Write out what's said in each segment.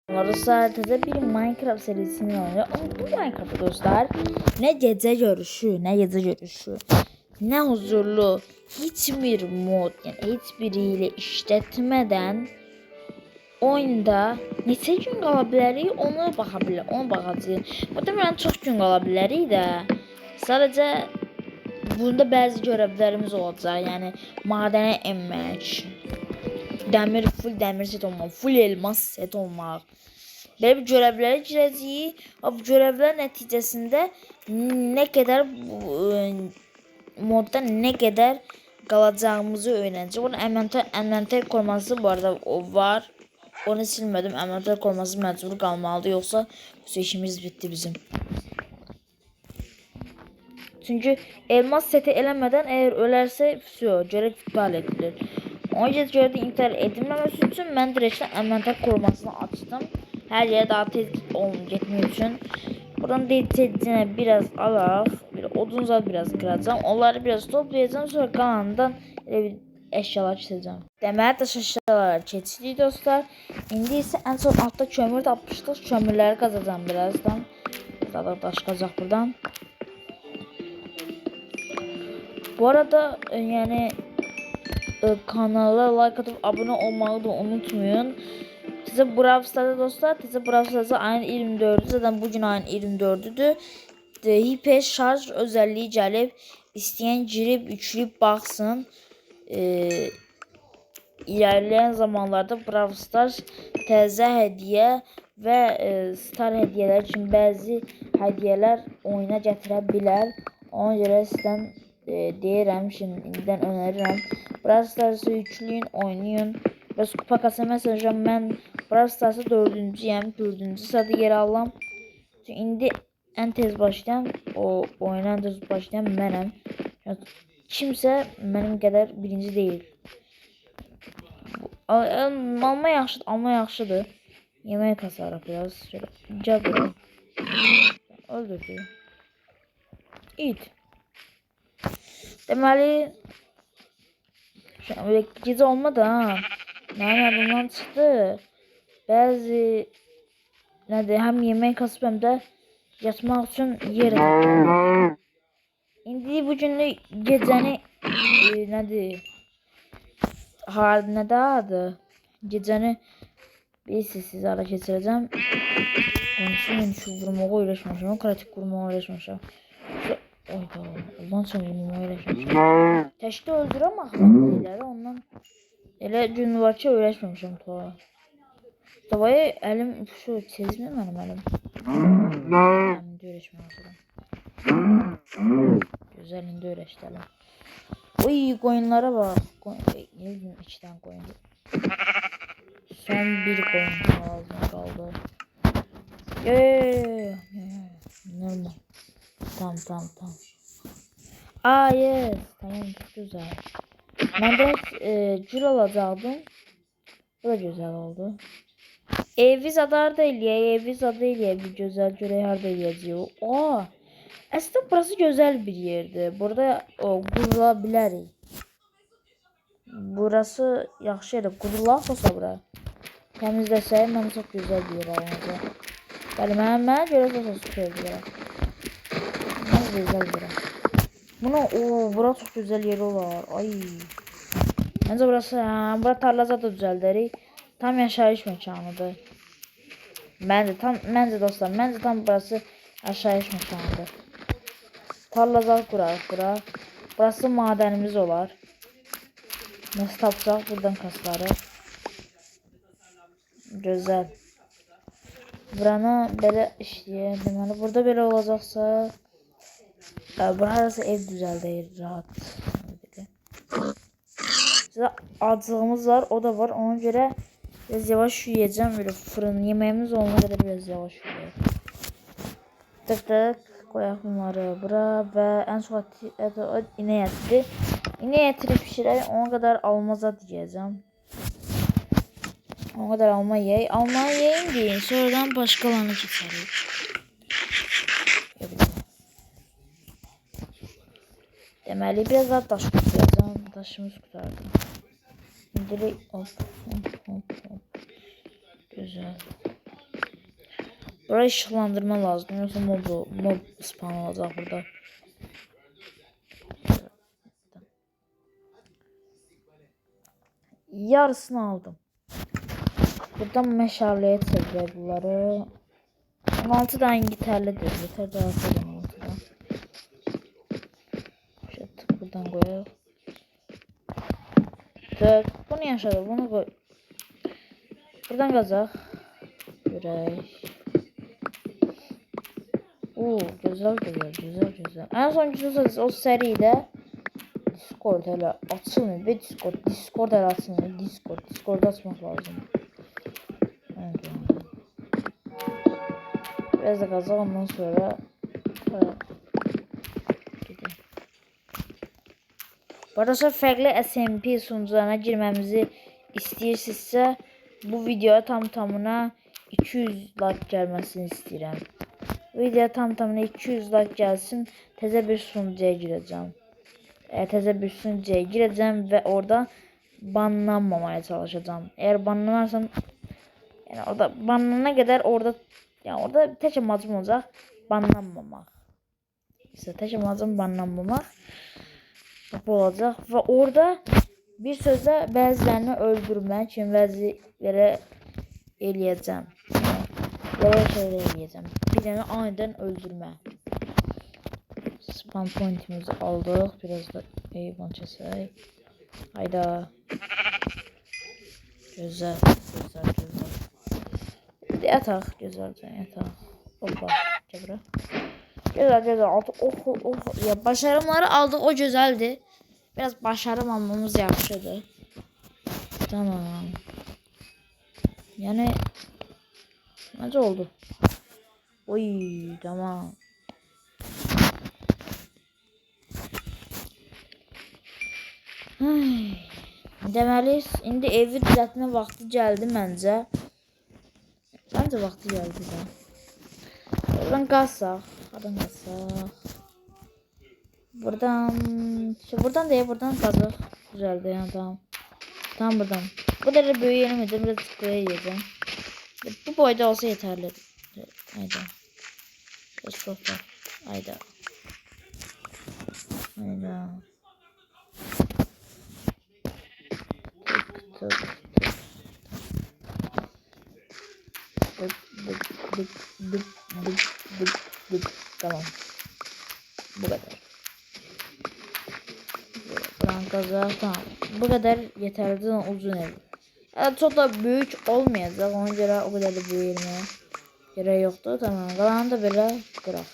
Sadece bir Minecraft serisini oynuyor. Ama bu Minecraft dostlar ne gece görüşü, ne gece görüşü, ne huzurlu, hiçbir mod, yani hiçbiriyle işletmeden oyunda neçə gün qala bilərik, ona baxacağıq. Muhtemelen çox gün qala bilərik də. Sadəcə bunda bəzi görevlərimiz olacaq. Yəni madənə enmək, full demir set olmaq, full elmas set olmaq. Böyle bir görevlere girəcəyik. Bu görevlər nəticəsində nə qədər modda nə qədər qalacağımızı öyrənəcəyik. Bunun envanter koruması bu arada o var. Onu silmedim. Envanter koruması mecbur qalmalıdır. Yoksa bu işimiz bitti bizim. Çünkü elmas seti eləmədən eğer ölərsə görev iptal edilir. Ona görə də iptal edilməməsi üçün mən direkt envanter korumasını açtım. Her yere daha tez gitmek için. Buradan DC'cine biraz alaq. Bir odun zat biraz kıracağım. Onları biraz toplayacağım. Sonra kalanından eşyalar çizeceğim. Deməli daş eşyalara keçirik dostlar. İndi ise en son altta kömür tapmışdıq. Kömürləri qazacağım birazdan. Daha daş qazacaq buradan. Bu arada yani kanala like atıp abone olmayı da unutmayın. Size Brawl Stars'da dostlar, size Brawl Stars'da ayın 24'ü, zaten bugün ayın 24'üdür. Hiper şarj özelliği gəlib, isteyen girip yükleyip baksın. İlerleyen zamanlarda Brawl Stars təzə hediye ve star hediyeler için bazı hediyeler oyuna gətirə bilər. Ona görə sizdən deyirəm, şimdiden öneririm. Brawl Stars'ı yükləyin, oynayın. Biraz kupa kasa mesela mən Brawl Stars'ı 4-cüyəm, 4-cü sırada yer alıram. Çünki indi en tez başlayan, o oyuna en tez başlayan mənəm. Kimsə mənim qədər birinci deyil. Alma yaxşıdır. Yemək kasarıq biraz. Şöyle cabırıq. Öldürdü. İt. Deməli gecə olmadı ha. Mənim yadımdan çıxdı. Bəzi nədir, həm yemək kasıb həm də yatmaq üçün yer tapdım. İndi bu günlük gecəni nədir? Nədə adı? Gecəni siz ara keçirəcəm. Onun şu vurmağa uğraşmışam. Kritik vurmağa uğraşmışam. Oyda, ondan sonra vurmağa uğraşmışam. Təşdə öldürəm axırları ondan. Elə gün var ki öyrəşməmişəm toğa. Tavayı əlim şu çizmi mənim əlim. Əlimdə öyrəşmək lazım. Gözəlində öyrəşdi əlim. Oy qoyunlara bax. Ne bileyim 2 tane koyun. Son bir koyun kaldı. Normal. Tamam. Aa yes. Tamam çok güzel. Ben de gül alacaktım. Bu da güzel oldu. Eviz adar da bir güzel görev harda yazıyor. Aslında burası güzel bir yerdi. Burada qurulabilirik. Burası yaxşı yerdir. Qurulaq olsa bura. Təmizləsək, mən çox gözəl bir yer alınacaq. Bəli, mənə görə çox süper bir yer. Mən gözəl bir yer. Bura çox gözəl yer olar. Ay. Məncə burası, bura tarlaza da düzəldərik. Tam yaşayış məkanıdır. Məncə dostlar, məncə tam burası yaşayış məkanıdır. Tarlaza quraq bura. Burası madənimiz olar. Nasıl tapacaq buradan kasları. Güzel. Buranı belə işləyək. Deməli burada belə olacaqsa burası ev düzəldəyir rahat. Sizə acılığımız var, o da var. Ona görə biraz yavaş yiyəcəm. Böyle fırın yemeğimiz olana görə biraz yavaş yiyəcəm. Tık qoyaq bunları bura və ən çox inek ətidir. İnek ətini pişirək, ona qədər almaza deyəcəm. Ona kadar alma yiyək. Alma yiyeyim deyin. Sonradan başkalarını keçərik. Deməli biraz daha daş tutacağım. Daşımız tutardı. Direkt hop. Güzel. Buraya ışıklandırma lazım. Yoksa mob spawn olacak burada. Yarısını aldım. Buradan meşaleye çekiyor bunları. 16 tane yeterlidir. Yeter daha fazla 16'dan. Şöyle tık buradan koyalım. Tık. Bunu yaşadı. Bunu koy. Buradan kazak. Yürek. Oo, güzel. En sonuncusu o seride Discord hele açılmıyor ve Discord hele açılmıyor. Discord açmak lazım. Evet. Biraz da kazak ondan sonra gidelim. Bu arada farklı SMP sunucularına girmemizi istəyirsinizsə bu videoya tamına 200 like gelmesini istəyirəm. Videoya tamına 200 like gelsin, təzə bir sunucuya girəcəm. Təzə bir sunucuya girəcəm və orada banlanmamaya çalışacağım. Eğer banlanarsam, yani orada banlanana kadar orada tek amacım olacak banlanmamak. İşte tek amacım banlanmamak. Bu olacak ve orada bir sözle bəzilərini öldürmək üçün vəziyyətlərə eləyəcəm. Belə şeylər eləyəcəm. Bir dənə aniden öldürmə. Spawn pointimizi aldık. Biraz da eyvan çesək. Hayda. Güzel. Yataq. Güzelce yataq. Hoppa. Cəbrə. Güzel. Oh. Ya başarımları aldık. O güzeldi. Biraz başarım almamız yaxşıdır. Tamam. Yani necə oldu? Oy, tamam. Deməli, indi evi düzəltmə vaxtı gəldi məncə. Məncə vaxtı gəldi də. Buradan qalsaq. Buradan değil, buradan qazıq. Güzeldi yani, tamam. Tam buradan. Bu da böyük yenemedim, biraz buraya yiyeceğim. Bu boyda olsa yeterli. Hayda. Biraz çok var. Hayda. Tamam. Bu kadar. Buran tamam. Bu kadar yeterli uzun ev. Yani çok da büyük olmayacak. Ona göre o kadar da büyüyelmeye gerek yoktu. Tamam. Kalanı da böyle kırak.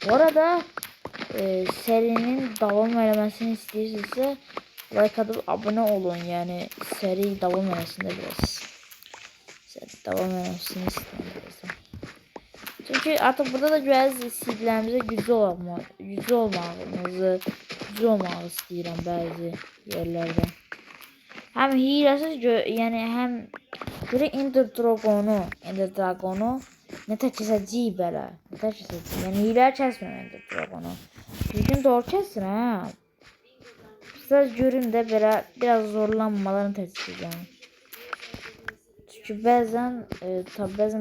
Bu arada serinin devam eləməsini istəyirsinizsə like atıp abone olun. Yani seri devam eləsin də biraz. Devam eləməsini istəyirəm. Çünkü artık burada da biraz CD'lərimizə güclü olmağımızı istəyirəm bəzi yerlərdə. Hem hiləsiz yani hem böyle Ender Dragonu ne təksəcəyik belə. Yani hilə kəsməm Ender Dragonu. Düzgün doğru kəsin ha. Siz görün de böyle biraz zorlanmalarını təksəcəyəm. Çünkü bazen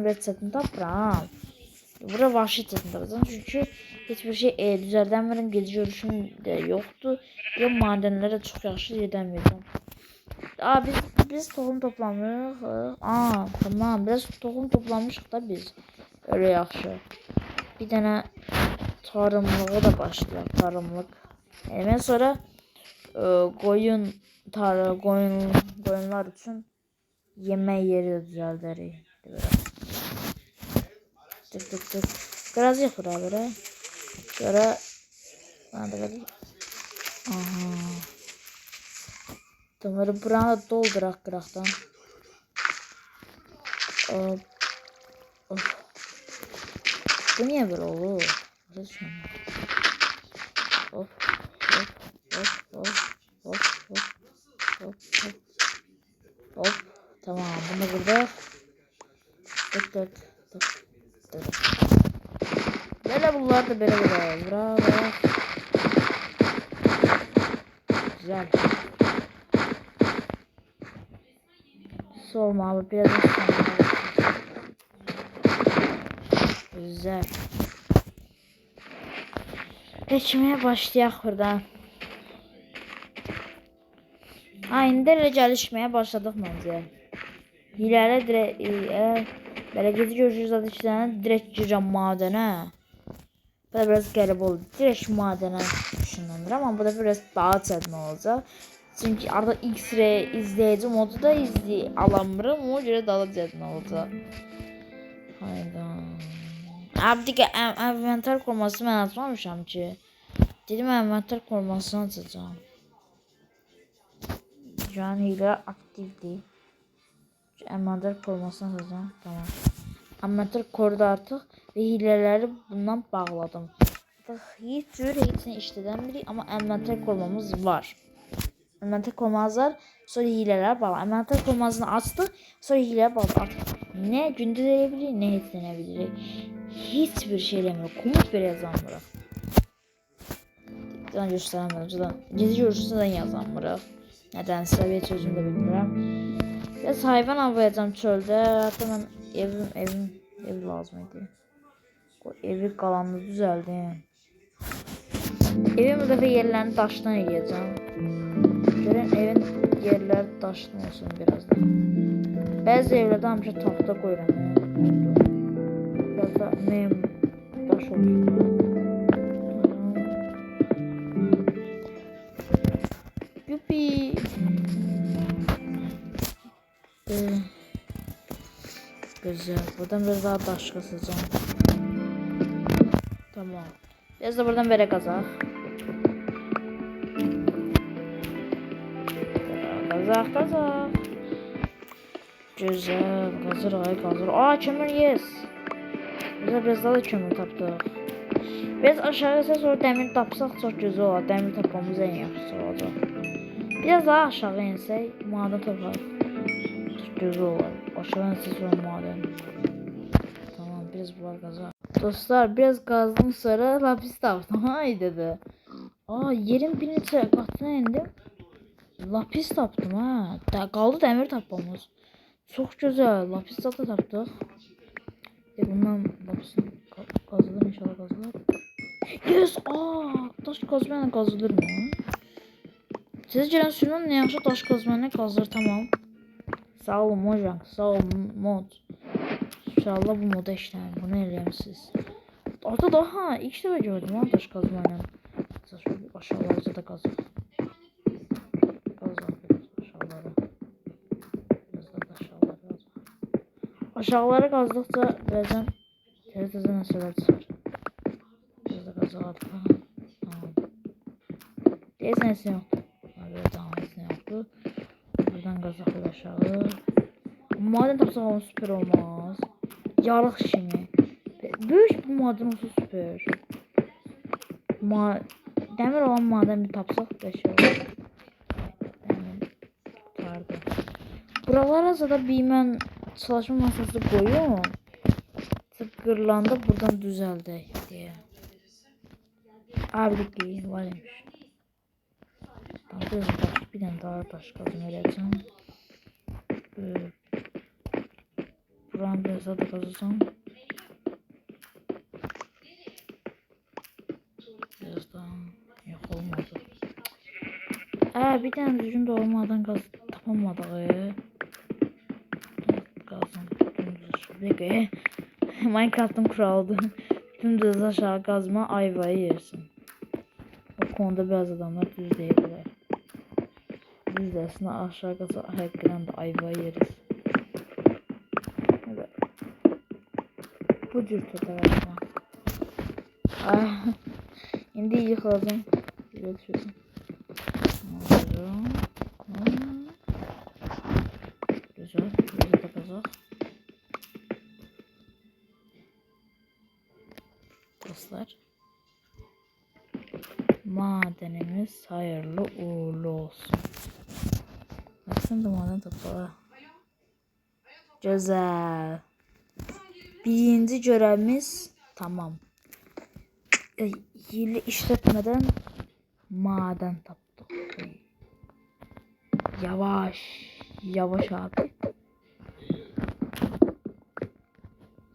biraz çətin tapıram. Burada vahşi çətin tapacağım. Çünkü hiçbir şey düzəldəmirəm. Gece görüşüm de yoktu. Ya madenlere çok yaxşı gedəmirəm. Biz tohum toplamıyoruz. Tamam. Biraz tohum toplamışıq da biz. Öyle yaxşı. Bir tane tarımlığa da başlayaq. Tarımlık. Ben sonra qoyunlar üçün yemək yeri də düzəldərik. Tık. Biraz yapır abi. Sonra bana da verir. Aha. Tamam, buranı da doldurak qıraqdan. Bu niye böyle olur? Hop. Tamam, bunu burada. Tık. Böyle bunlar da böyle. Bravo. Güzel. Solma abi, biraz sonra. Güzel. Geçmeye başlayaq buradan. İndi elə gəlişməyə başladıq məncə. Hilələ belə gezi görüşürüz adı işləyən direkt girəcəm madənə. Bu da biraz qəribə oldu. Direkt madənə düşünülür ama bu da biraz daha çətin olacaq. Çünki artıq X-ray izləyici modu da alamıram. Ona görə daha çətin olacaq. Hayda. Abi inventar koruması mən açmamışam ki. Dedim inventar korumasını açacağım. Şu an hile aktifdir. Inventar korumasını açacağım. Tamam. Inventar korudu artıq və hilələri bundan bağladım. Hiç cür hepsini işlədən birik ama inventar korumamız var. Inventar korumamız var. Sonra hilələr bağlı. Inventar korumasını açdıq. Sonra hilələr bağlı. Artıq ne gündüz eləyirik, ne etlənebilirik. Hiçbir şey eləmirik. Komut belə yazanmırıq. Daha göstərəmirəm. Gezi görüşündən yazanmırıq. Nədənsə bir sözünü də bilmirəm. Biraz hayvan avlayacağım çöldə. Hatta mən ev lazım idi. O evi qalanını düzəldim. Evin bu dəfə yerlərini daşdan eləyəcəm. Görün evin yerləri daşdan olsun birazdan. Bəzi evlərdə həmişə taxta qoyuram. Biraz da daş olsun. Yuppie. Güzel. Buradan biraz daha taş kasacağım. Tamam. Biraz da buradan böyle kazak. Kazak. Güzel. Kazır. Aa kömür yes. Güzel biraz daha da kömür tapdıq. Biraz aşağı sonra demir tapsaq çok güzel olur. Demir tapmamız en yaxşısı olacaq. Biraz daha aşağı insək maden taparıq. Çok güzel olur. Aşağı insək sonra maden. Tamam biraz bunlar kazak. Dostlar biraz kazdım sonra lapis tapdım. Haydi de. Aa yerin bir neçə qatına indim. Lapis tapdım ha. Qaldı demir tapmamız. Çok güzel. Lapis da tapdıq. Bundan lapisin qazılır inşallah qazılır. Yes! Aa, daş kazmayla qazılır mı? Siz gələn sürünün nə yaxşı daş kazmayla qazılır tamam. Sağ olun hocam. Sağ olun mod. İnşallah bu moda işləyir. Bunu eləyəmişsiniz. Orada daha ilk dəfə gördüm ha daş kazmayla. Aşağılarca da qazıq. Aşağılara. Biraz da aşağılara qazıq. Aşağılara qazdıqca birazdan təzə nəsələr çıxır. Biraz da qazıq atıq. Tamam. Deyəsən heç nə yoxdur. Böyle tamam heç nə yoxdur. Buradan qazıq aşağı. Maden tapsaq onun süper olmaz. Yarıq kimi. Böyük bir maden olsa süper. Demir olan maden bir tapsaq da şey olur. Demir tutardı. Buralara da bir mən çalışma masası koyuyorum. Tıkırlanda buradan düzəldək diye. Abi ki varmış. Bir tane daha taş kazım vereceğim. Buranın biraz daha da kazacağım. Biraz daha yok olmadı. Bir tane düzgün de olmadan tapamadık. Kazım. Şuraya Minecraft'ın kuralı. Dümdüz aşağı kazma ayvayı yersin. O konuda bazı adamlar düz deyirlər. Düz dersine aşağı kazma hakikaten de ayvayı yeriz. Evet. Bu cür tutarım. Şimdi yıkıldım. Evet şöyle. Güzel. Güzel takacak. Dostlar. Madenimiz hayırlı uğurlu olsun. Baksana da maden toplağı. Güzel. Birinci görevimiz tamam. Hile işletmeden maden taptık. Yavaş abi.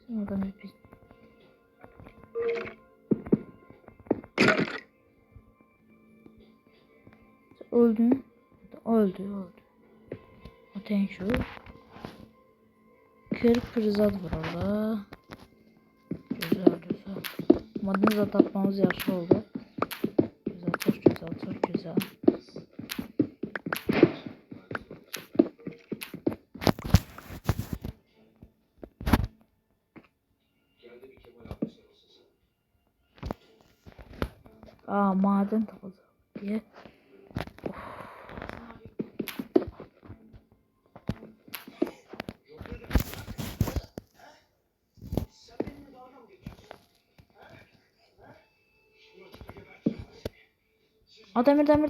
Şimdi oradan bir öldün. Öldü. Ateş şu. 40 prizat var orada. Güzel. Madenize tapmamız yaxşı oldu. Güzel, çok güzel. Maden tapıldı diye.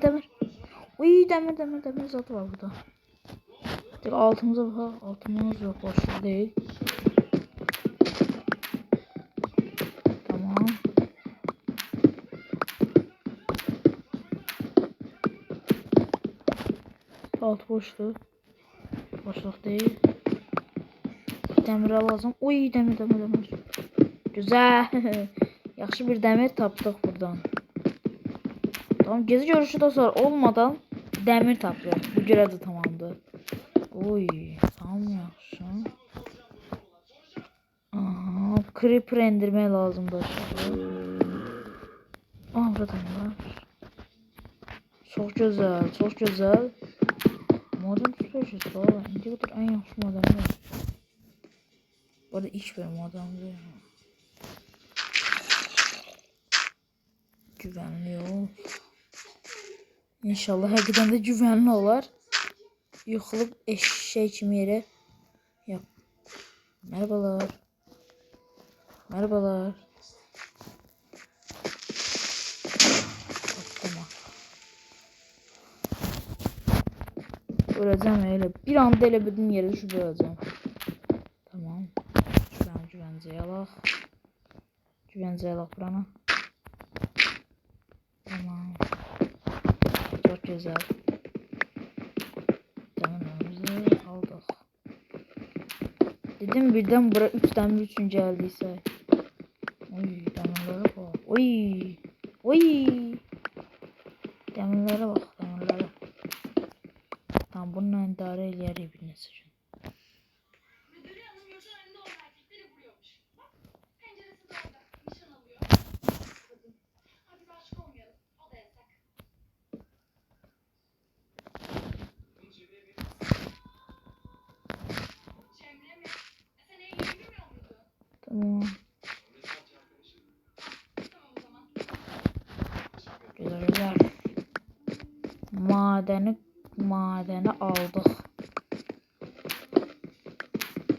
Demir. Uy demir zatı var burada. Tek altımıza bak. Altımız yok. Boşluk değil. Tamam. Alt boşluğu. Boşluk değil. Demir lazım. Uy demir. Güzel. Yaxşı bir demir tapdıq buradan. Tamam, gezi görüşü de sonra olmadan demir tapdıq. Bu görev de tamamdır. Oy, tamam yaxşı. Aha, creeper endirmək lazımdır aşağı. Burada var. Çok güzel. Maden tutuyoruz valla. İnce kadar en yaxşı maden var. Bu arada iş ver madendir. Güvenli ol. İnşallah hakikaten de güvenli olar. Yıkılıp eşeği kimi yere yap. Merhabalar. Tamam. Öleceğim öyle. Bir anda elə bütün yere düşüp öleceğim. Tamam. Güvenceye alaq. Buranı. Tamam. Çok güzel. Demirimizi aldık. Dedim birden bura 3 demir üçün geldiyse. Oy demirlere bak. Oy. Demirlere bak. Tamam bununla idare eləyərik bir neçə gün. Tamam. Güzel. Madeni aldık.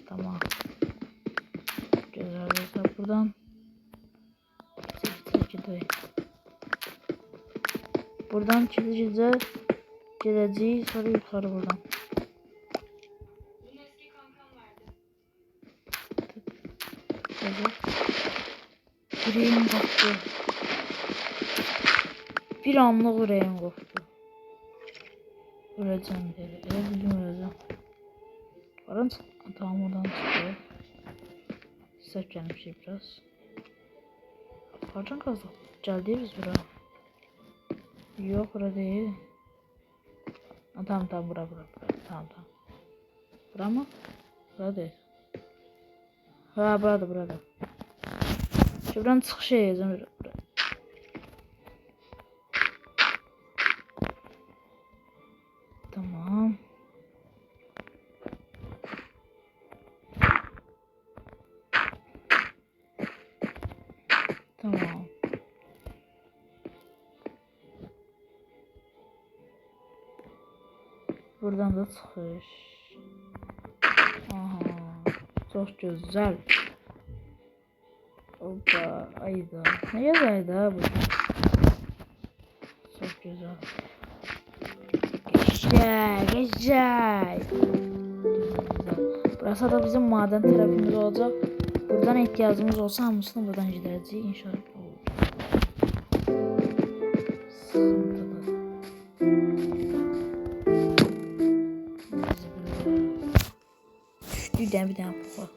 Tamam. Güzel. Buradan gideceğiz. Sonra yukarı buradan. Yüreğim koptu. Bir anlık yüreğim koptu. Öleceğim dedi. Öleceğim. Tamam oradan çıkıyor. Sert gelmiş biraz. Pardon kazdık. Geldi biz buraya. Yok bura değil. Tamam bura. Tamam. Bura mı? Bura değil. Burada. Şuradan çıkış yiyeceğim. Tamam. Buradan da çıkış. Aha. Çok güzel. Hoppa. Ayda. Ne kadar ayda bu? Çok güzel. Geçecek. Burası da bizim maden tarafımız olacak. Buradan ihtiyacımız olsa hamısını buradan gideriz inşallah. Bir tane puha.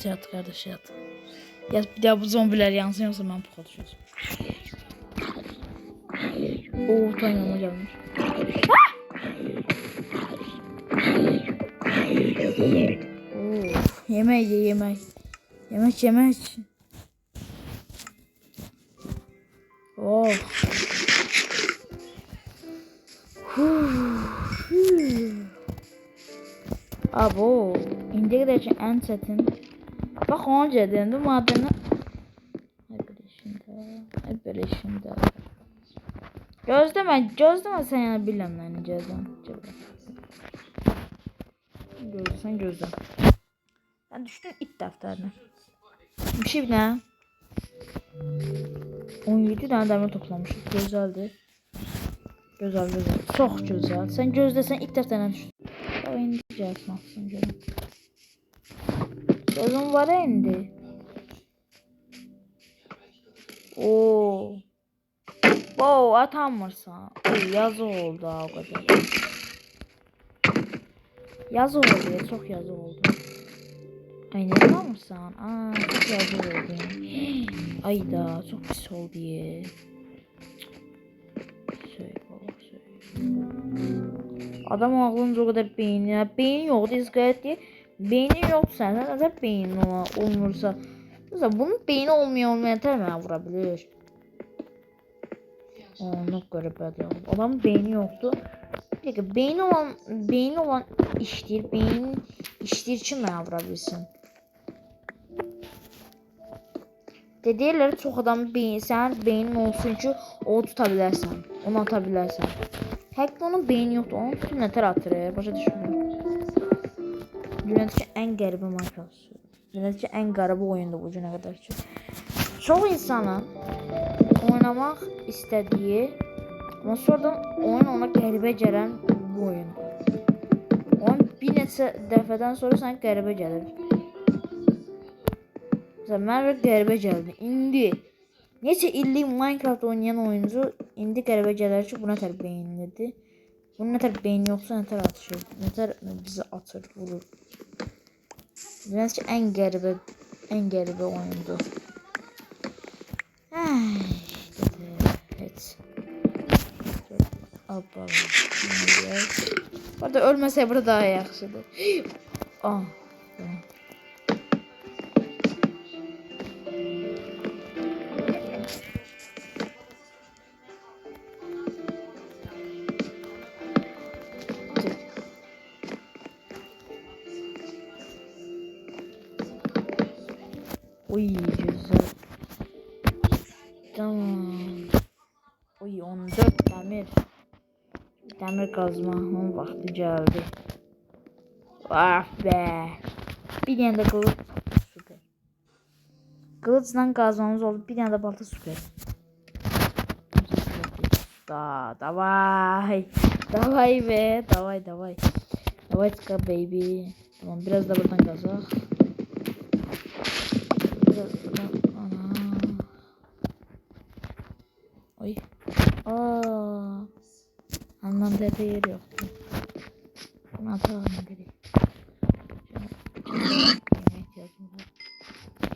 Yat kardeş yat. Ya bir daha bu zombiler yansın yoksa ben puka düşüyorsun. Oo tanrıma gelmiş. Oo, yemek ye yemek. Yemek yemek. Oh. Abo. İndiyə qədər ki ən çətin. Bax onu gedirəm də madəni. Ay belə işində. Gözləmə sən yəni biləm mən necəsən. Gözlə. Ben düştüm it defterine. Bir şey ne? 17 tane demir toplamışız. Güzeldi. Güzel. Çok güzel. Sen gözlesen it defterine düştün. Ya indi gelsin aslında canım. Gözüm var ya indi. Oo. Wow atamırsan. Yazı oldu ha, o kadar. Yazı oldu ya, çok yazı oldu. Ay ne atamırsan? Aa çok yazı oldu. Ay da çok pis oldu ya. Söyle baba söyle. Adam ağlınca o kadar beyni. Beyni yoktu izgayet diye. Beyni yoktu senden. Zaten beynin olmursa. Mesela bunun beyni olmayan termine vurabilir. Onu görebildim. Adamın beyni yoktu. Peki beyni olan iştir. Beynin iştir için bana vurabilsin. Deyirlər çox adam sənin beynin olsun ki, o tutabilərsən, onu atabilərsən. Həqiqətən onun beyni yoxdur, onun tutub nətər atır, başa düşmürəm. Dünyadakı ən qəribə Minecraft. Dünyadakı ən qəribə oyundur bu günə qədər ki. Çox insanın oynamaq istədiyi, amma sonradan oyun ona qəribə gələn bu oyundur. Oyun bir neçə dəfədən sonra sənə qəribə gəlir. Mən qəribə gəldi. İndi neçə illik Minecraft oynayan oyuncu indi qəribə gələr ki, bu nətər beyinlidir. Bunun nətər beyni yoxsa nətər atışır, nətər bizi atır, vurur. Bilməz ki, ən qəribə oyundur. Heç. Abba. Burada ölməsə burada daha yaxşıdır. Ah. Oy güzel. Tamam. Oy 14 demir. Demir kazmanın vakti geldi. Ah be. Bir tane de kılıç. Süper. Kılıçla kazmamız oldu. Bir tane de balta süper. Davay. Davay be. Davay. Davay çıkar baby. Tamam biraz da buradan kazak. Oy. Aa. Anlamda bir yer yoktu. Bunu atalım geri.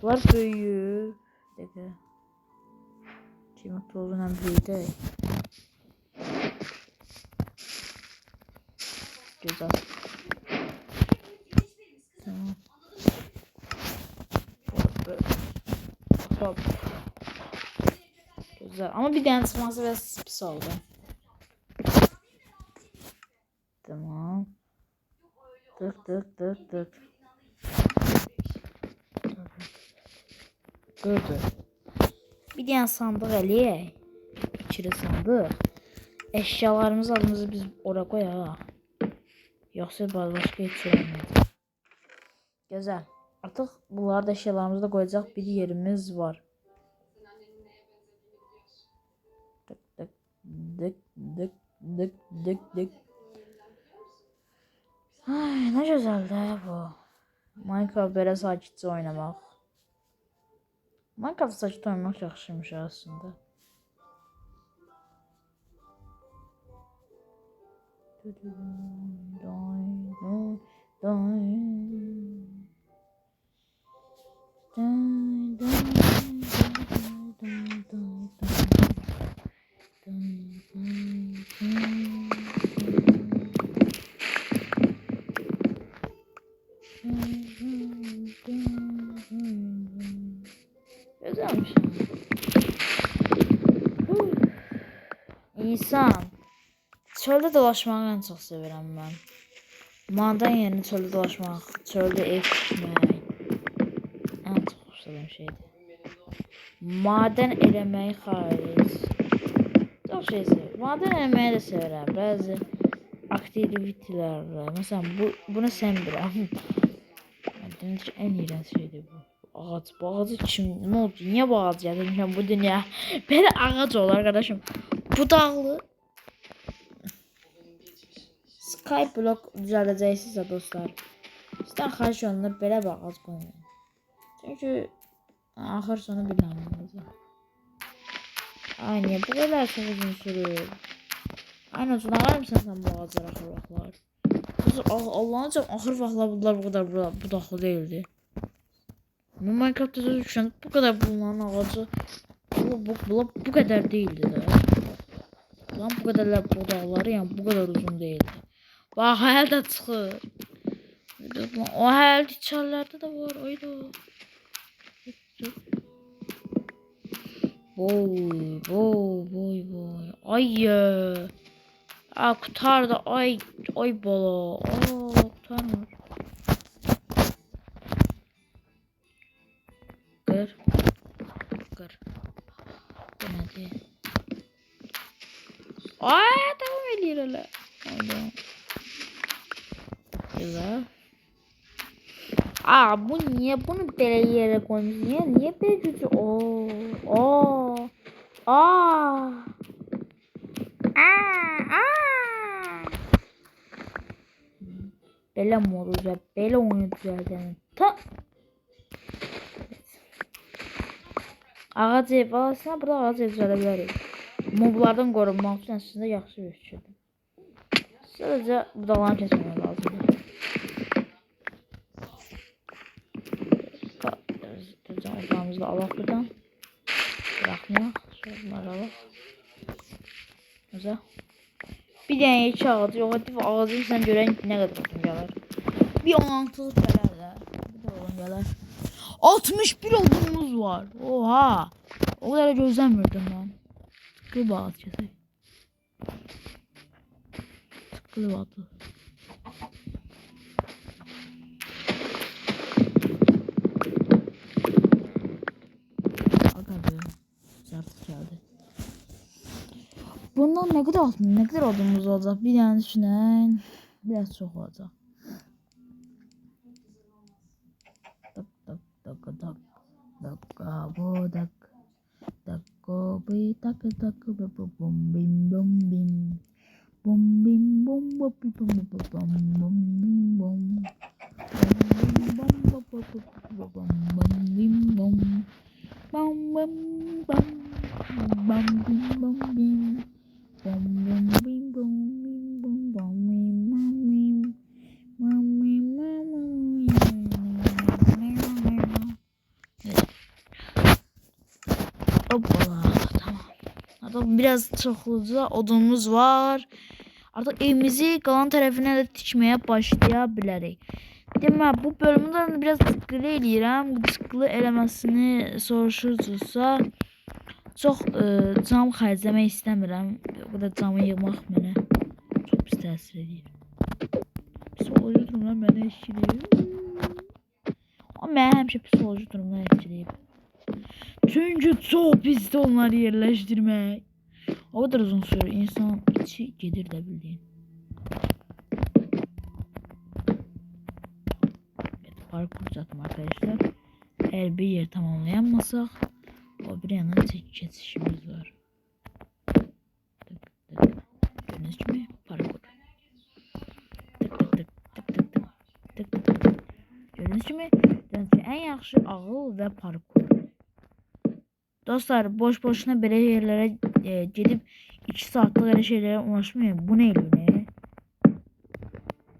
Var büyüğü. Dakika. Çimek tozundan büyüdü. Güzel. Tamam. Hop. Güzel. Ama bir tane çıkması biraz pis oldu. Tamam. Tık. Dur. Bir tane sandık eləyək. İçeri sandıq. Eşyalarımızı alımızı biz oraya koyaq. Yoxsa başqa heç şey olmayacaq. Güzel. Artıq bunları da eşyalarımızı da koyacaq bir yerimiz var. Dık. Ay ne güzel de bu. Minecraft böyle sakitçe oynamaq. Minecraft sakitçe oynamaq yaxşıymış aslında. insan çöldə dolaşmağı ən çox sevirəm mən. Maden yerinə çöldə dolaşmaq, çöldə ev tikmək ən çox sevdiyim şeydir. Maden eləməyi xaric çox şey sevirəm. Maden eləməyi də sevirəm. Bəzi aktivitelərlə. Məsələn, bunu sevmirəm. Demək ən iyrənc şeydir bu. Ağac. Bu ağacı kim? Nə oldu? Niyə bu ağac gətirmişəm bu dünya? Belə ağac olur arkadaşım. Budaqlı. Skyblock düzəldəcəksinizsə dostlar. Sizdən xahiş olunur belə bir ağac qoymayın. Çünki axır sonu bilməməliyik. Ay niyə bu qədər çox uzun sürür? Aynen uzun ağır mısın sen bu ağaçlar axır vaxtlar? Allah'ın canım axır vaxtlar bunlar bu kadar budaqlı değildi. Minecraft'ta düşen bu kadar bulunan ağacı bu kadar değildi de. Lan bu kadarlar budaqları yani bu kadar uzun değildi. Bak hayal da çıxır. O hayal çarlarda da var. Oydu. Boy. Ay ya. Aa kurtardı. Ay bala. Aa kurtarmır. Kır. Bu ne? Ay tamam eləyir elə. Güzel. Aa bu niye bunu belə yerə qoymuş? Niye belə gücü? Belə modu güzel. Belə oyunu düzəldən. Ağac ev aslında burada ağac ev düzəldə bilərik. Moblardan qorunmaq üçün əslində yaxşı bir fikirdir. Sadəcə budaqlarını kəsməmək lazımdır. Ocağımızı da alaq buradan. Bıraxmayaq. Şöyle bunları alaq. Güzel. Bir dənə iki ağacı yox edib ağacı sən görən nə qədər uzun gələr. Bir 16'lık gələr də. Bir də uzun gələr. 61 olduğumuz var. Oha. O kadar gözləmirdim ben. Tıqqılı bağat kəsək. Tıqqılı bağatı. Bundan ne kadar odunumuz olacak? Bir yani düşünün. Biraz çok olacak. Hoppala, tamam. Artık biraz çoxluca odunumuz var. Artık evimizi qalan tərəfinə də tikməyə başlaya bilərik. Demək, bu bölümdə biraz tıqqılı eləyirəm. Tıqqılı eləməsini soruşursunuzsa, çox cam xərcləmək istəmirəm. O qədər camı yığmaq mənə çox pis təsir edir. Psixoloji durumlar mənə etkiləyir. Amma mənə həmişə psixoloji durumlar etkiləyib. Çünkü çok pisdir onları yerleştirmek. O kadar uzun süre insan içi gelir de bildiğin. Evet, parkur zaten arkadaşlar. Eğer bir yer tamamlayamazsak o bir yana kesişimiz var. Gördünüz mü? Parkur. Gördünüz mü? En yaxşı ağıl ve parkur. Dostlar boş-boşuna belə yerlərə gedib 2 saatlıq elə şeylərə ulaşmayın. Bu nə eləyir?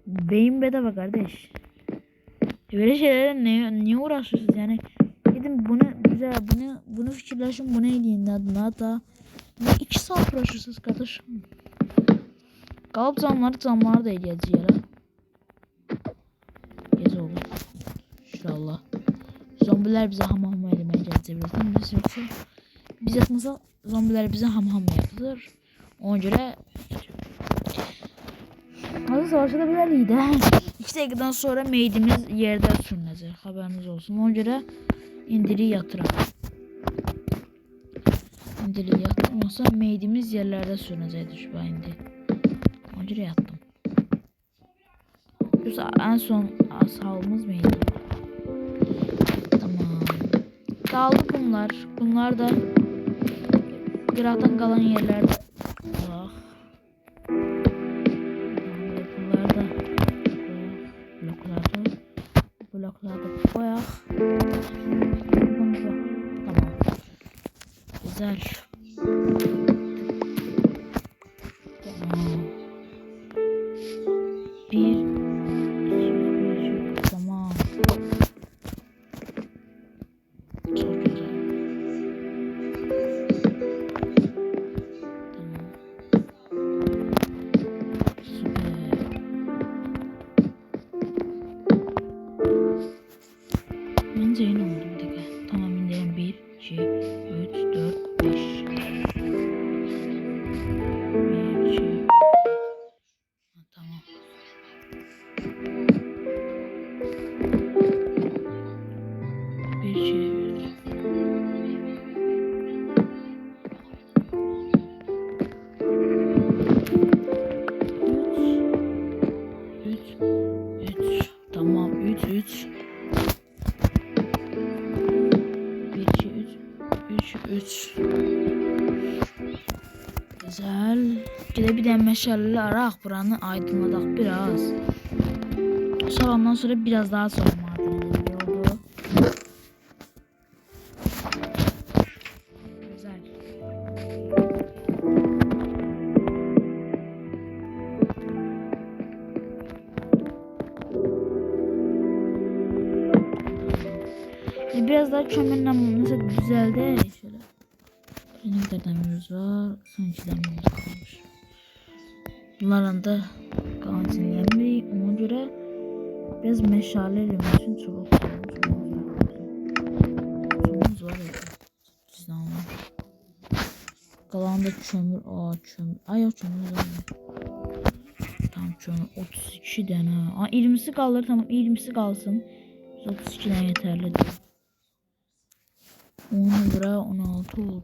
Beyin bedava qardaş. Belə şeylərə niyə uğraşırsınız? Yəni gedin bunu fikirləşin, bunu eləyin adına da 2 saat uğraşırsınız qardaşım. Qalıb camları da eləyəcəyik. Gecə olur. İnşallah. Zombiler bize ham eləməyə gələcək birazdan. Biz yatmasa zombiler bize ham yapılır. Ona göre hazır savaşa birer lider. 2 dakikadan sonra meydimiz yerde sürünecek. Haberiniz olsun. Ona göre indiri yatıram. İndiri yatırmasa meydimiz yerlerde sürünecek düşba indi. Ona göre yattım. Yoksa en son sağlığımız mıydı? Tamam. Dağıldı bunlar. Bunlar da Qıratdan qalan yerlerde. Bak. Bunlar da bloklarda koyaq. Tamam. Güzel. Tamam. Bir. Tamam. Çok güzel. Bence yine oldu bir dakika. Tamam indirelim. 1, 2, 3, 4, 5. 1, 2. Tamam. Bir, iki, üç. Üç. Tamam. 3. 3. Güzel. Bir de meşaleleri araq buranı aydınladaq biraz. Ondan sonra biraz daha sonra aydınlanıyordu. Güzel. Biraz daha çömürle mesela düzeldi. Şöyle. Ne kadar demirimiz var? Son 2 demirimiz kalmış. Bunların da kalan yemirik. Ona göre biraz meşale için çok çömürümüz var. Sizden var. Kalan da çömür. Çömür. Ay yok çömür var. Tam çömür. 32 tane. 20'si kalır. Tamam 20'si kalsın. 32 tane yeterli değil. 10 lira 16 oldu.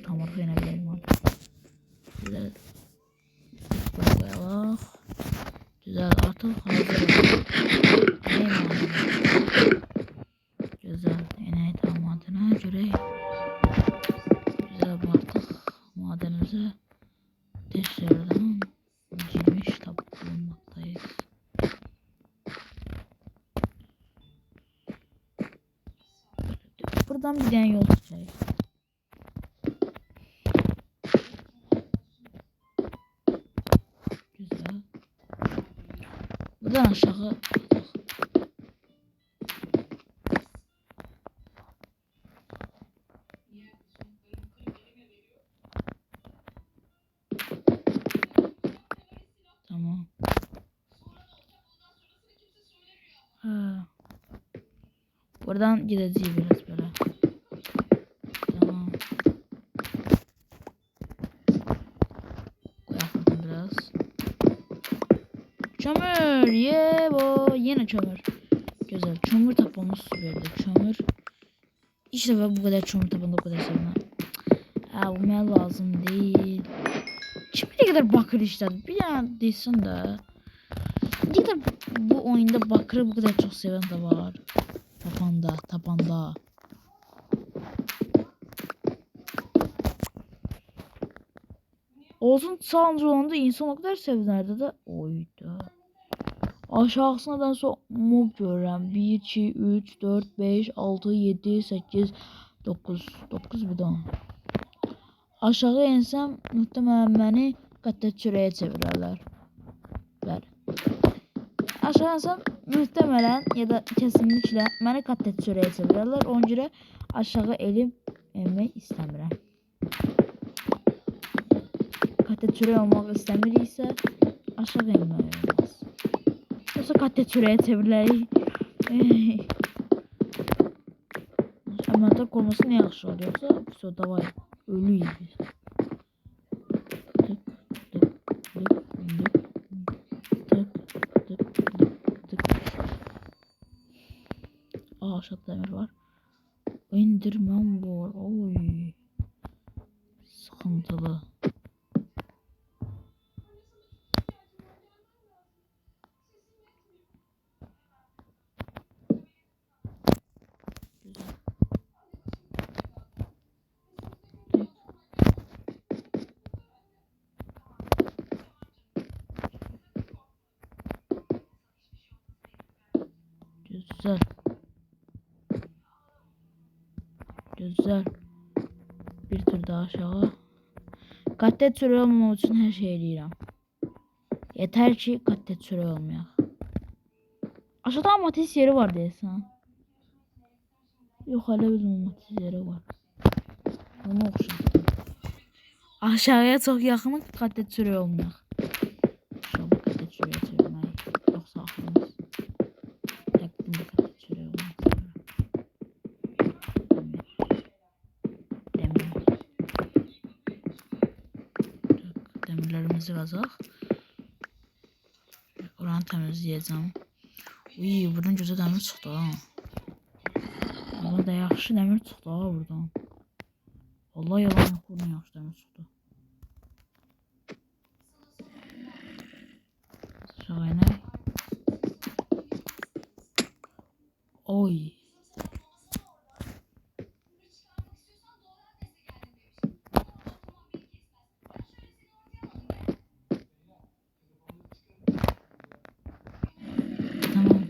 Tam artık yenebilirim artık. Güzel. Koyalım. Güzel artık hazır. Güzel. Yine tam madene göre. Güzel baktık. Madenimize dışarıdan girmiş tabi bulunmaktayız. Buradan bir tane yol tutacağız. Güzel. Buradan aşağı. Tamam. Buradan gideceğiz biraz böyle. Tamam. Koyalım biraz. Çömür. Yine çömür. Güzel. Çömür tapmamız süperdi. Çömür. İşte ben bu kadar çömür tapında bu kadar sevmem. Bu mənə lazım değil. Kim ne kadar bakır işledim. Bir yana desin de. Ne kadar bu oyunda bakırı bu kadar çok seven de var. Tapanda. Olsun sağlıncı olanda insan o kadar sevinirdi de. Oydu. Aşağısına ben sonra mob görürəm. 1, 2, 3, 4, 5, 6, 7, 8, 9. 9 bir daha. Aşağı insəm muhtemelen məni qatlet çörəyə çevirərlər. Aşağı insəm muhtemelen ya da kesinlikle məni qatlet çörəyə çevirərlər. Ona görə aşağı emək istəmirəm. Qatlet çörək olmaq istəmiriksə aşağı enmək olmaz. Yoksa qatlet çörəyə çevirərlər. Əməliyyat olması ne yaxşı var yoksa davay ölüyük biz. aşağıda demir var. İndirmem var. Oy. Sıkıntılı. Güzel. Güzel. Bir tur daha aşağı. Katlet süre olmamak için her şeyi eləyirəm. Yeter ki katlet süre olmayaq. Aşağıda amatis yeri var deyəsən. Yox, hələ bizim amatis yeri var. Onu oxşatdım. Aşağıya çox yaxın katlet süre olmayaq. Aşağı katlet süreye çevirmək. Yoxsa axırımız. Təqdim katlet süre olmayaq. Demirlerimizi qazaq. Oranı təmizləyəcəm. Uy, buradan gözə dəmir çıxdı ha. Burada da yaxşı dəmir çıxdı ha buradan. Vallahi yalan yox, buradan yaxşı dəmir çıxdı. Aşağı inək. Oy. Tamam.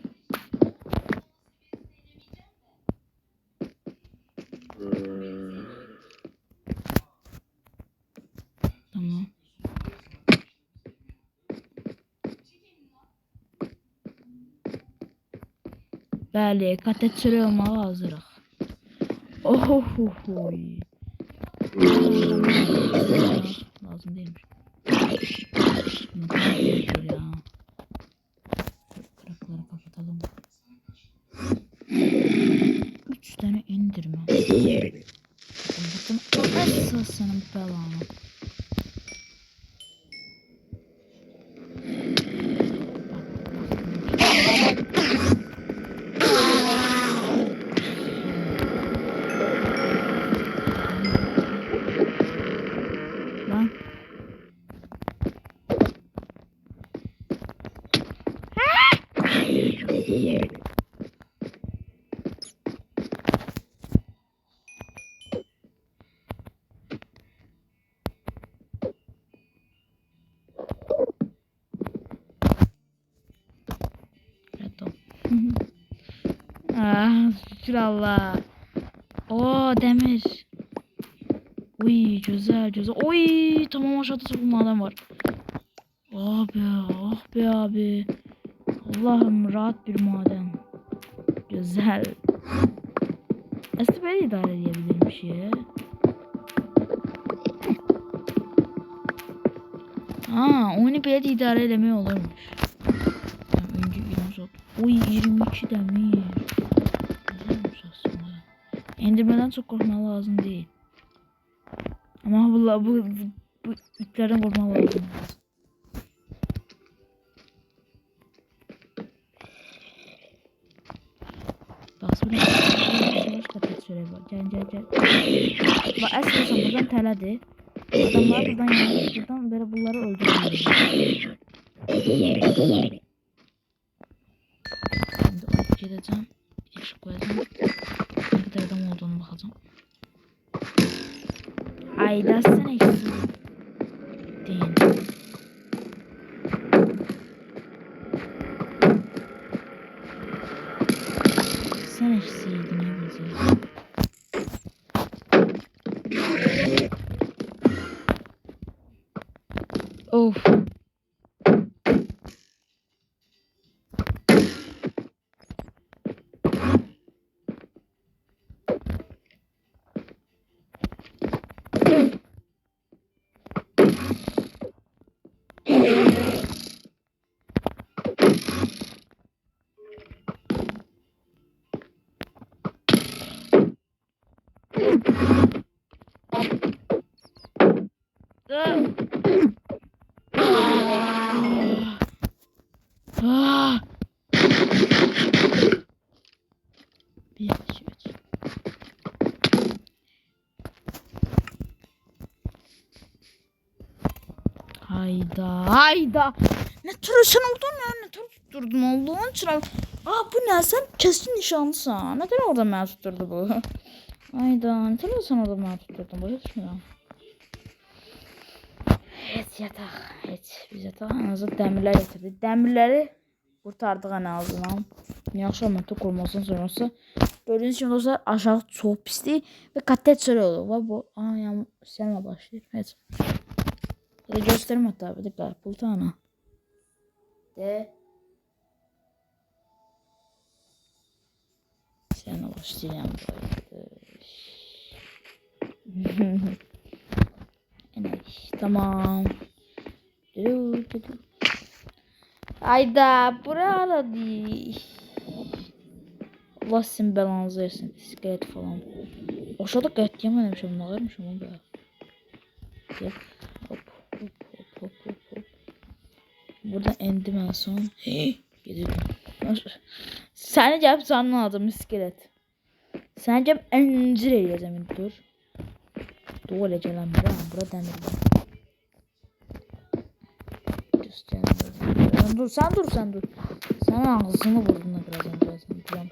Tamam. Bəli, katlet süre olmağa hazırıq. Ohohohoy. Lazım değilmiş. Ya. Kırıkları kapatalım. 3 tane indirme. Bakın esas senin belanı. Lan. Ah, şükür Allah. Oo, demir. Uy, güzel güzel. Oy, tamam, aşağıda çok maden var. Abi, ah be abi. Allah'ım, rahat bir maden. Güzel. Aslında böyle idare edebilirmiş ya. Ha, onu böyle de idare eləmək olurmuş. Önce 20 Oy, 22 demir. Güzelmiş aslında. Endirmeden çok korkmak lazım değil. Ama bu itlerden korkmak lazım. Bak, burada yavaş katlet süre var. Gel. Bak, əslində buradan tələdir. Adamlar buradan böyle bunları öldürüyor. Şimdi oraya gideceğim. Işık koyacağım. Ne kadar adam olduğunu bakacağım. Ay, dersen eksik. Değil. Sen eksiydin, ne bileceğim. Of. Ayda. Ne tür sen oldun ya? Ne tür tutturdun Allah'ın çırağı. Aa bu ne? Sen kesin nişanlısan. Ne tür orada beni tutturdu bu? Ayda. Ne tür sen orada beni tutturdun? Başa düşmüyorum. Evet yatak. Evet biz yatağımızı demirler getirdik. Demirleri kurtardık en azından. Yaxşı amantı kurmasın sonrası. Gördüğünüz gibi dostlar aşağı çok pisli ve katlet çöl oldu. Ve bu yani selma başlıyor. Evet. Ya da göstereyim hatta bir dakika. Bultana. De. Selma başlayacağım. Evet. Tamam. Ayda burada değil. Allah sizin belanızı versin. İskelet falan. Aşağıda qətiyəm ne varmış ama da. Hop hop hop hop hop hop. Burada endim en son. Gidelim. Səni gəlib canını aldım iskelet. Səni gəlib əncir eləyəcəm indi dur. Dur elə gələm bura dəmir var. Dur sen dur. Sen ağzını vurdun birazdan.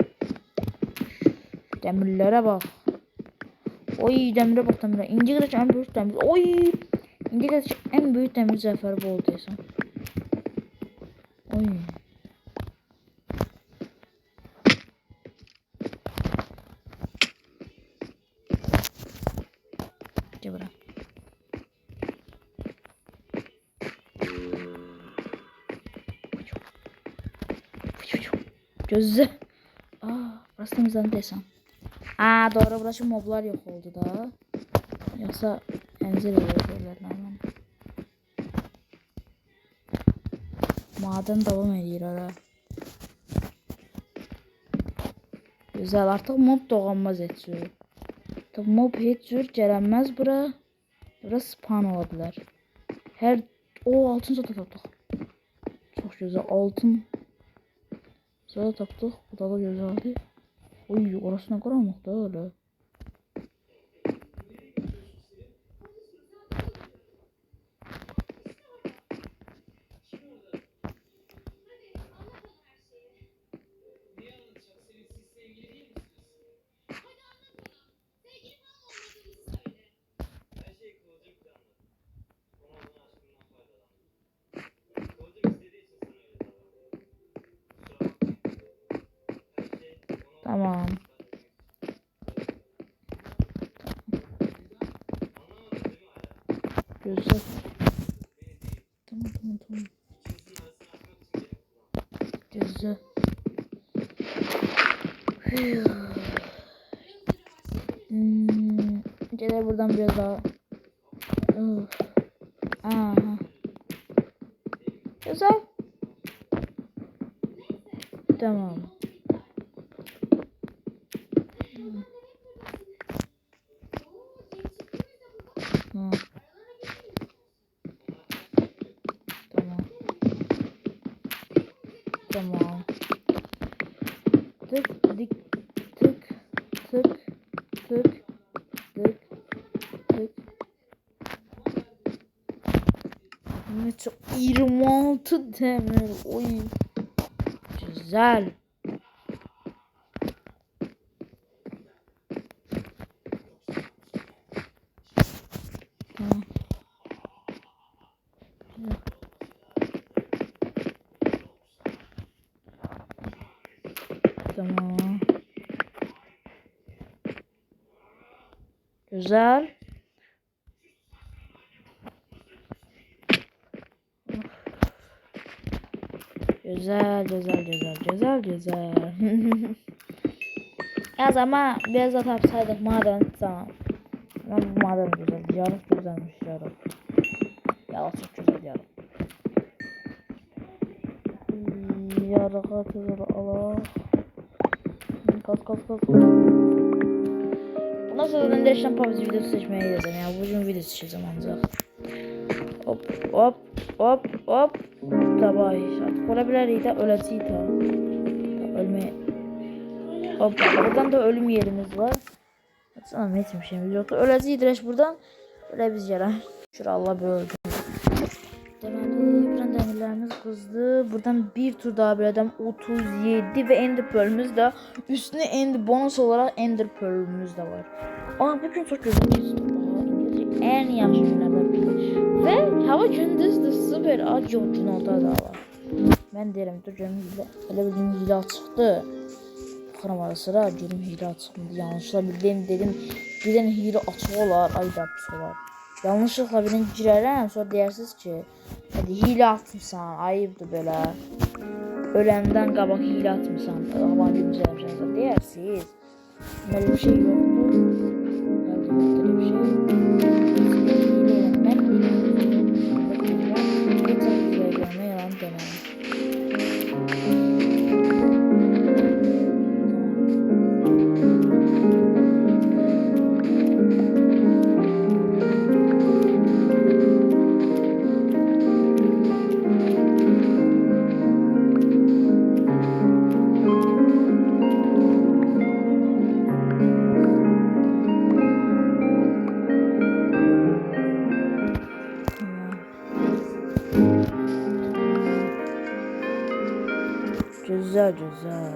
Demirlere bak. Oy demire bak demire. İnci kılıç en büyük demir. Oy. İnci kılıç en büyük demir zaferi bu olduysa. Oy. Gel buraya. Gözü. Burası temizlendi desem. Doğru burası moblar yok oldu da. Yoksa enzir ediyorlar hemen. Maden devam ediyor ara. Güzel artık mob doğanmaz etiyor. Tabi mob hiç gələnməz bura. Burası spawn olabilir. Her altın zata tapdık. Çok güzel altın. Zata tapdık. Bu da güzeldi. Oy orası ne karanlık da öyle. Tamam. Güzel. Tamam. Güzel. Gel buradan biraz daha. Aha. Güzel. Tamam. Tamam. Tık dik tık tık tık tık tık. Ne çok 26 demir. Oy. Güzel. Tamam. Tamam. Güzel. Güzel. Yaz ama biraz da tapsaydık maden tamam. Ama bu maden güzel. Yarık güzelmiş yarık. Yarık çok güzel yarık. Yarık atılır Allah. Kas. Bundan sonra ben de PUBG videosu seçmeye gideceğim ya. Bugün video seçeceğim ancak. Hop. Tabay. Artık olabilir de öləcəyik ha. Ölmeye. Hop. Buradan da ölüm yerimiz var. Sanırım hiçbir şeyimiz yoktu. Öləcəyik direkt buradan. Öyle biz yarar. Şura Allah bir öldü. Deməli, buradan demirlerimiz kızdı. Buradan bir tur daha bir adam 37 ve ender pearl'ümüz de üstüne ender bonus olarak ender pearl'ümüz de var. Aa bugün çok güzel geçti. İngilizce en yaxşı günlerden biri. Ve hava gündüzdür süper. Aa gün ortada da var. Ben derim dur canım hele bir gün hile çıktı. Baxıram ara sıra görüm hile açıqmıdır. Yanlışlıqla bildim dedim. Birdən hile açıq olar. Ay da pis olar. Yanlışlıqla birdən girərəm. Sonra deyirsiniz ki hadi hile atmışsan. Ayıbdır belə. Öləndən qabaq hile atmışsan. Qaban gümüz eləmişsən. Deyirsiniz. Böyle bir şey yoktur. Böyle bir şey. Ben hile yalan demem. Güzel güzel.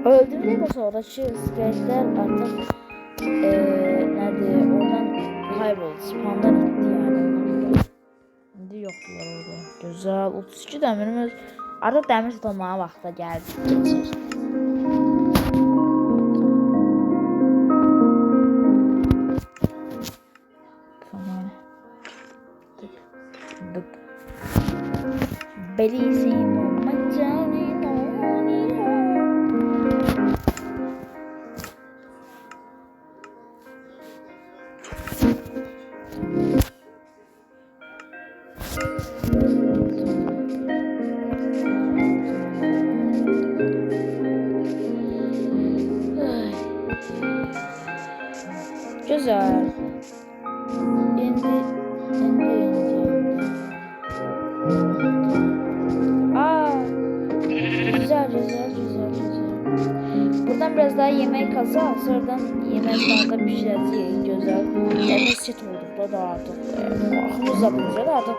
Öldürdükten sonra şu skeletler artık nerede oradan kayboldu. Spamdan gitti yani. Şimdi yoklar orada. Güzel. 32 demirimiz. Artık demir satılmaya vakti geldi. Geçir. Tamam. Dık. Dık. Bellissimo. Güzel. Aa, güzel. Buradan biraz daha yemek kazan. Sonradan yemeklerden pişireceğiz. Güzel. Yemek set olduk da artık. Aklımız da artık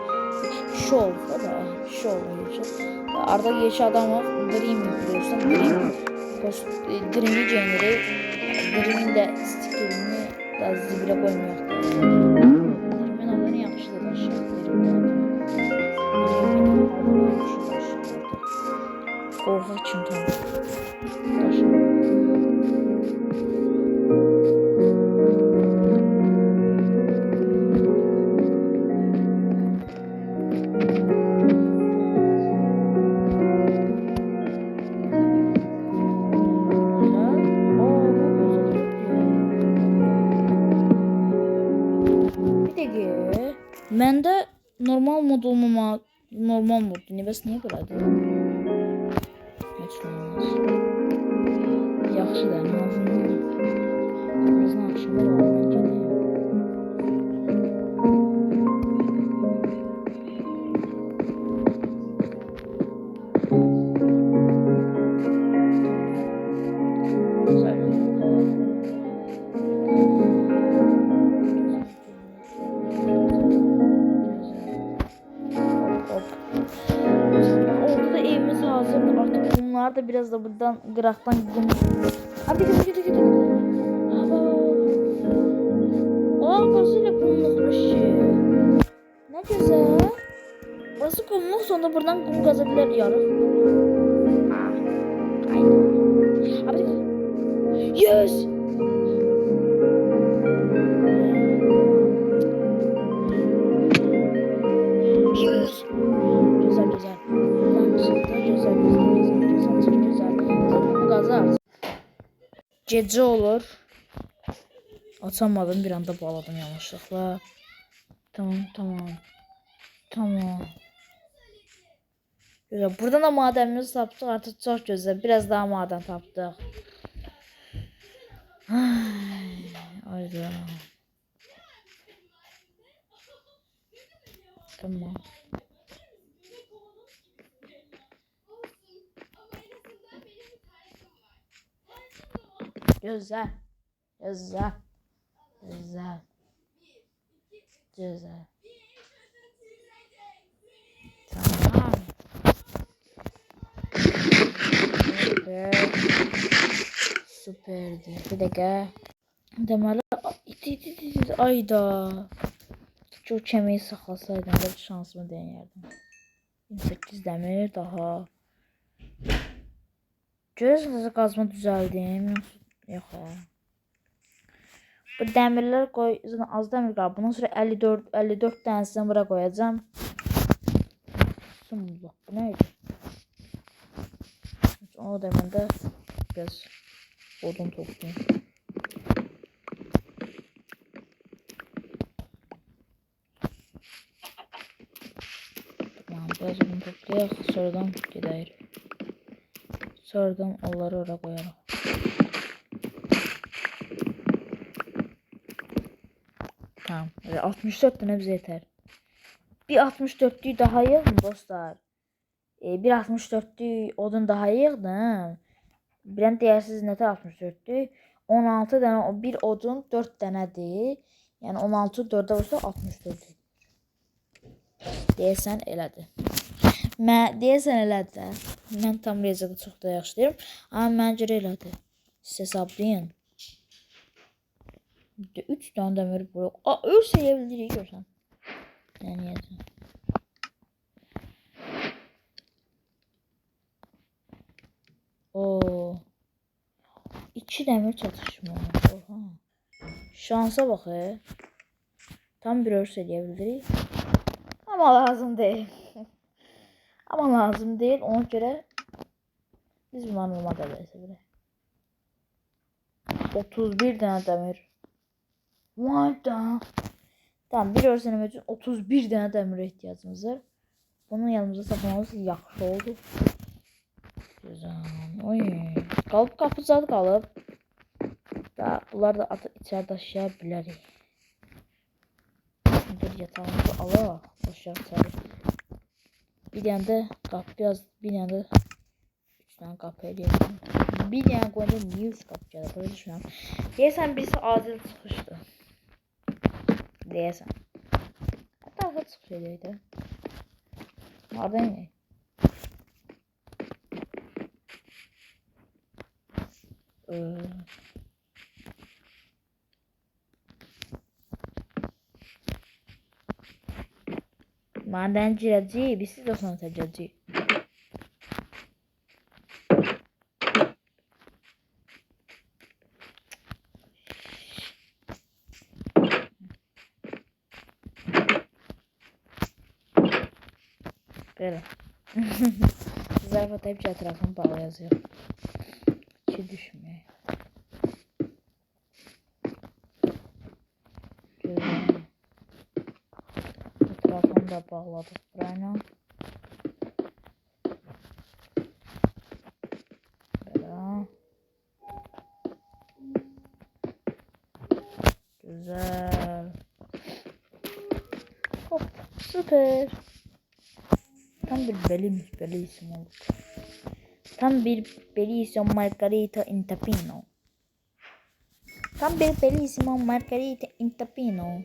şu oldu da. Şu oluyor. Artık yeşil adam var. Dream biliyorsun. Dream'i generi. Dream'in de stikerini da zibire koymuyor. Dream'in adını yakışıdır aşağı. Oha çünkü. Məndə normal mod olmama, normal moddur. Nəbəs niyə belədir? Heç olmaz. Yaxşıdır, ən azından. Birazdan axşama var, mən gələyim. Bunlar da biraz da buradan gıraktan gidin. Hadi gidin. Aa burası kumlukmuş. Ne güzel. Burası kumluk sonra buradan kum kazabilir yarım. Aynen. Hadi. Yes. Yes. Güzel. Gece olur. Açamadım bir anda bağladım yanlışlıkla. Tamam. Güzel. Buradan da madenimizi taptık artık çok güzel. Biraz daha maden taptık. Hayda. Tamam. Güzel. süperdi. Bir dakika. Deməli, ayda. Çok kemiği saxlasaydım da şansımı deneyərdim. 18 demir daha. Görürsünüz qazma düzəldim. Yox ya. Bu dəmirlər qoy, zaten az dəmir qalıb. Bundan sonra 54 dənəsini bura qoyacağım. Bismillah. Bu neydi? O da mən də biraz odun toplayayım. Tamam, biraz odun toplayaq, sonradan gedəyik. Sonradan onları oraya koyarım. Tamam. 64 tane bize yeter. Bir 64'lüyü daha yığın dostlar. Bir 64'lük odun daha yığdım. Bilən deyərsiniz nətə 64'lük? 16 tane o bir odun 4 dənədir. Yəni 16 4'ə vursa 64. Deyəsən elədir. Deyəsən elədir də. Mən tam rezədə çox da yaxşılayırım. Amma mənə görə elədir. Siz hesablayın. 3 tane demir blok. Ölsə yeyə görsən. Deneyeceğim. Oo. 2 demir çatışma. Oha. Şansa bak he. Tam bir örs edebiliriz. Ama lazım değil. Ama lazım değil. Ona göre biz bunları normal bile. 31 tane demir. Vay da. Tamam, bir örsene için 31 tane demir ihtiyacımız var. Bunu yanımıza saklamamız yaxşı oldu. Güzel. Oy. Kalıp kapıcılar kalıp. Daha bunlar da içeride aşağı bilərik. Dur yatağımızı alaq. Aşağı sarı. Bir tane de kapı yaz. Bir tane de 3 tane kapı eləyəcəm. Bir tane koyda niye 3 kapı gəldi? Böyle düşünüyorum. Deyəsən birisi acil çıxışdı. Deyəsən. Hatta arka çıxış edəydi. Hardan yiyək? Madencilci, biz siz de sonra tecrübeci. Böyle. Zarfat hep etrafını bağlı yazıyor. Hiç düşmüyor. Güzel. Etrafını da bağladık buraya. Böyle. Güzel. Hop, süper. Tam bir beli isim oldu. Tam bir bellissimo Margarita in tapino. Tam bir bellissimo Margarita in tapino.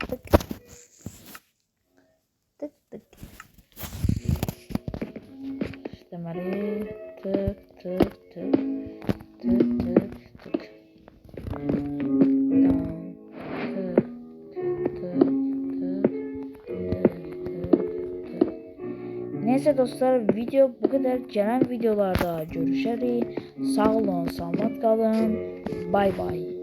Tık. Tık tık. İşte Maria. Tık tık tık. Tık tık tık. Neyse dostlar, video bu kadar. Gelen videolarda görüşürüz. Sağ olun, sağlık kalın. Bay bay.